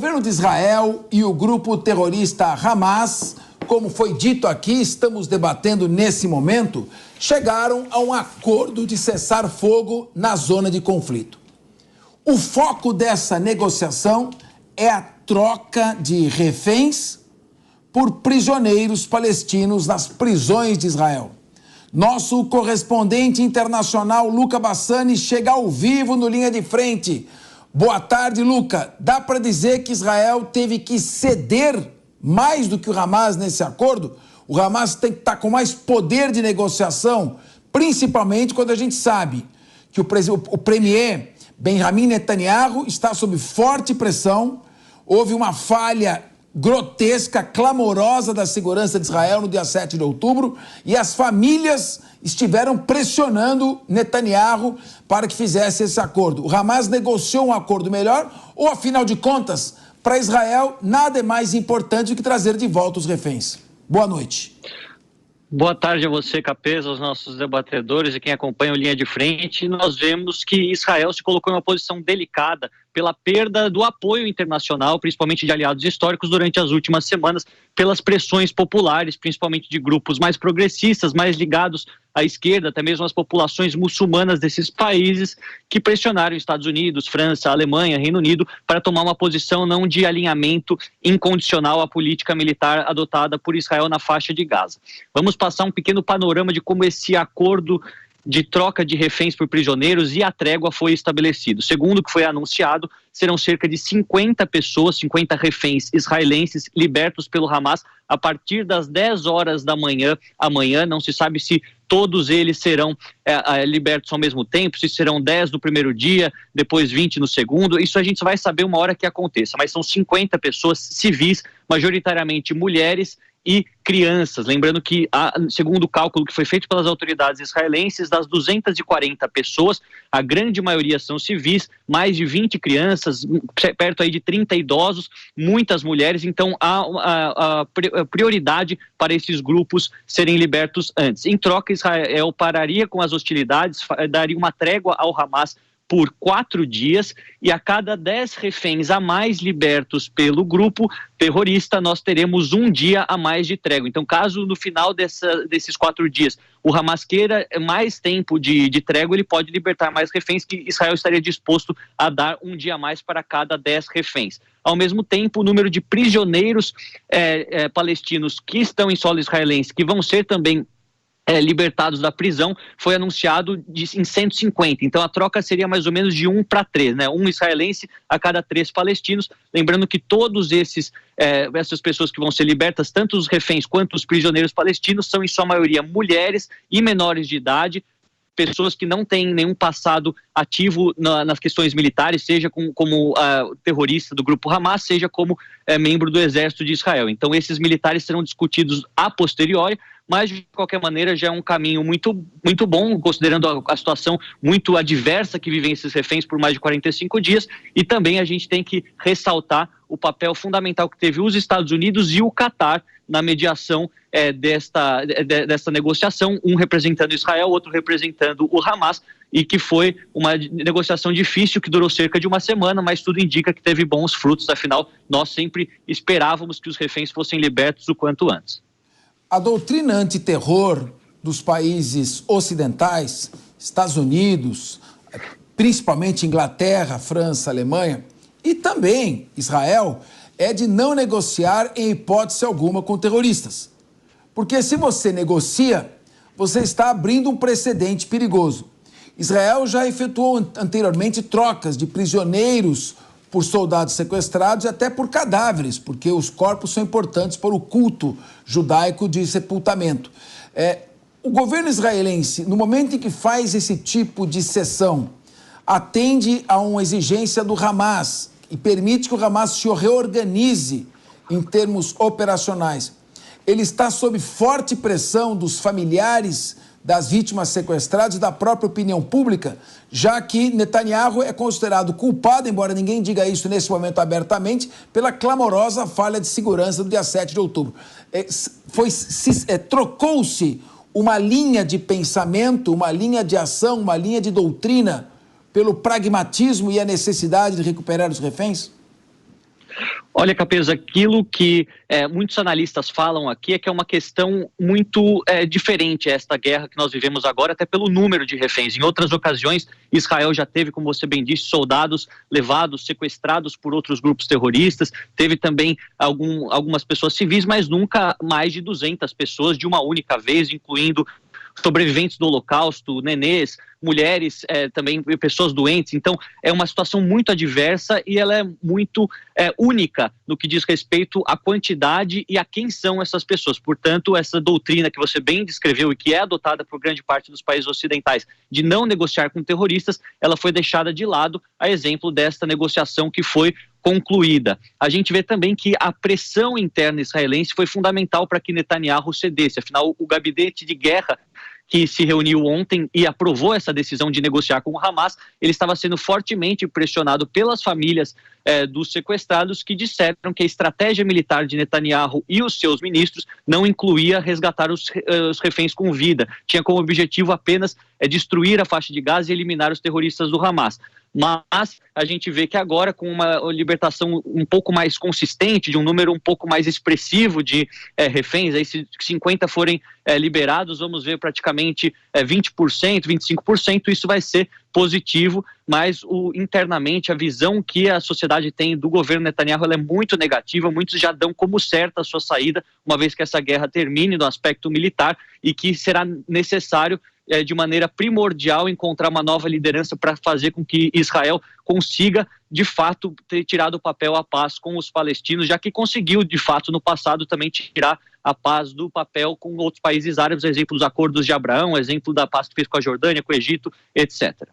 governo de Israel e o grupo terrorista Hamas, como foi dito aqui, estamos debatendo nesse momento, chegaram a um acordo de cessar fogo na zona de conflito. O foco dessa negociação é a troca de reféns por prisioneiros palestinos nas prisões de Israel. Nosso correspondente internacional, Luca Bassani, chega ao vivo no Linha de Frente. Boa tarde, Luca. Dá para dizer que Israel teve que ceder mais do que o Hamas nesse acordo? O Hamas tem que estar com mais poder de negociação, principalmente quando a gente sabe que o premier Benjamin Netanyahu está sob forte pressão. Houve uma falha grotesca, clamorosa da segurança de Israel no dia 7 de outubro e as famílias estiveram pressionando Netanyahu para que fizesse esse acordo. O Hamas negociou um acordo melhor ou, afinal de contas, para Israel nada é mais importante do que trazer de volta os reféns? Boa noite. Boa tarde a você, Capês, aos nossos debatedores e quem acompanha o Linha de Frente. Nós vemos que Israel se colocou em uma posição delicada pela perda do apoio internacional, principalmente de aliados históricos, durante as últimas semanas, pelas pressões populares, principalmente de grupos mais progressistas, mais ligados à esquerda, até mesmo as populações muçulmanas desses países, que pressionaram Estados Unidos, França, Alemanha, Reino Unido, para tomar uma posição não de alinhamento incondicional à política militar adotada por Israel na faixa de Gaza. Vamos passar um pequeno panorama de como esse acordo de troca de reféns por prisioneiros e a trégua foi estabelecido. Segundo o que foi anunciado, serão cerca de 50 pessoas, 50 reféns israelenses libertos pelo Hamas a partir das 10 horas da manhã. Amanhã não se sabe se todos eles serão libertos ao mesmo tempo, se serão 10 no primeiro dia, depois 20 no segundo. Isso a gente vai saber uma hora que aconteça, mas são 50 pessoas civis, majoritariamente mulheres e crianças. Lembrando que, segundo o cálculo que foi feito pelas autoridades israelenses, das 240 pessoas, a grande maioria são civis, mais de 20 crianças, perto aí de 30 idosos, muitas mulheres. Então há prioridade para esses grupos serem libertos antes. Em troca, Israel pararia com as hostilidades, daria uma trégua ao Hamas por 4 dias, e a cada 10 reféns a mais libertos pelo grupo terrorista, nós teremos 1 dia a mais de trégua. Então, caso no final desses 4 dias o Hamas queira mais tempo de trégua, ele pode libertar mais reféns, que Israel estaria disposto a dar 1 dia a mais para cada 10 reféns. Ao mesmo tempo, o número de prisioneiros palestinos que estão em solo israelense, que vão ser também libertados da prisão, foi anunciado em 150. Então a troca seria mais ou menos de 1 para 3, né? 1 israelense a cada 3 palestinos. Lembrando que todos essas pessoas que vão ser libertas, tanto os reféns quanto os prisioneiros palestinos, são em sua maioria mulheres e menores de idade, pessoas que não têm nenhum passado ativo nas questões militares, seja como terrorista do grupo Hamas, seja como membro do exército de Israel. Então esses militares serão discutidos a posteriori, mas de qualquer maneira já é um caminho muito, muito bom, considerando a situação muito adversa que vivem esses reféns por mais de 45 dias, e também a gente tem que ressaltar o papel fundamental que teve os Estados Unidos e o Catar na mediação desta negociação, um representando Israel, outro representando o Hamas, e que foi uma negociação difícil que durou cerca de 1 semana, mas tudo indica que teve bons frutos. Afinal, nós sempre esperávamos que os reféns fossem libertos o quanto antes. A doutrina antiterror dos países ocidentais, Estados Unidos, principalmente Inglaterra, França, Alemanha e também Israel, é de não negociar em hipótese alguma com terroristas. Porque se você negocia, você está abrindo um precedente perigoso. Israel já efetuou anteriormente trocas de prisioneiros por soldados sequestrados e até por cadáveres, porque os corpos são importantes para o culto judaico de sepultamento. O governo israelense, no momento em que faz esse tipo de cessão, atende a uma exigência do Hamas e permite que o Hamas se reorganize em termos operacionais. Ele está sob forte pressão dos familiares das vítimas sequestradas e da própria opinião pública, já que Netanyahu é considerado culpado, embora ninguém diga isso nesse momento abertamente, pela clamorosa falha de segurança do dia 7 de outubro. Trocou-se uma linha de pensamento, uma linha de ação, uma linha de doutrina pelo pragmatismo e a necessidade de recuperar os reféns? Olha, Capeza, aquilo que muitos analistas falam aqui é que é uma questão muito diferente esta guerra que nós vivemos agora, até pelo número de reféns. Em outras ocasiões, Israel já teve, como você bem disse, soldados levados, sequestrados por outros grupos terroristas, teve também algumas pessoas civis, mas nunca mais de 200 pessoas de uma única vez, incluindo sobreviventes do Holocausto, nenês, mulheres, também pessoas doentes. Então, é uma situação muito adversa e ela é muito única no que diz respeito à quantidade e a quem são essas pessoas. Portanto, essa doutrina que você bem descreveu e que é adotada por grande parte dos países ocidentais de não negociar com terroristas, ela foi deixada de lado, a exemplo desta negociação que foi concluída. A gente vê também que a pressão interna israelense foi fundamental para que Netanyahu cedesse. Afinal, o gabinete de guerra que se reuniu ontem e aprovou essa decisão de negociar com o Hamas, ele estava sendo fortemente pressionado pelas famílias dos sequestrados, que disseram que a estratégia militar de Netanyahu e os seus ministros não incluía resgatar os reféns com vida. Tinha como objetivo apenas destruir a faixa de Gaza e eliminar os terroristas do Hamas. Mas a gente vê que agora, com uma libertação um pouco mais consistente, de um número um pouco mais expressivo de reféns, aí se 50 forem liberados, vamos ver praticamente 20%, 25%, isso vai ser positivo, mas internamente a visão que a sociedade tem do governo Netanyahu ela é muito negativa, muitos já dão como certa a sua saída, uma vez que essa guerra termine no aspecto militar e que será necessário de maneira primordial encontrar uma nova liderança para fazer com que Israel consiga, de fato, ter tirado o papel a paz com os palestinos, já que conseguiu, de fato, no passado também tirar a paz do papel com outros países árabes, exemplo dos acordos de Abraão, exemplo da paz que fez com a Jordânia, com o Egito, etc.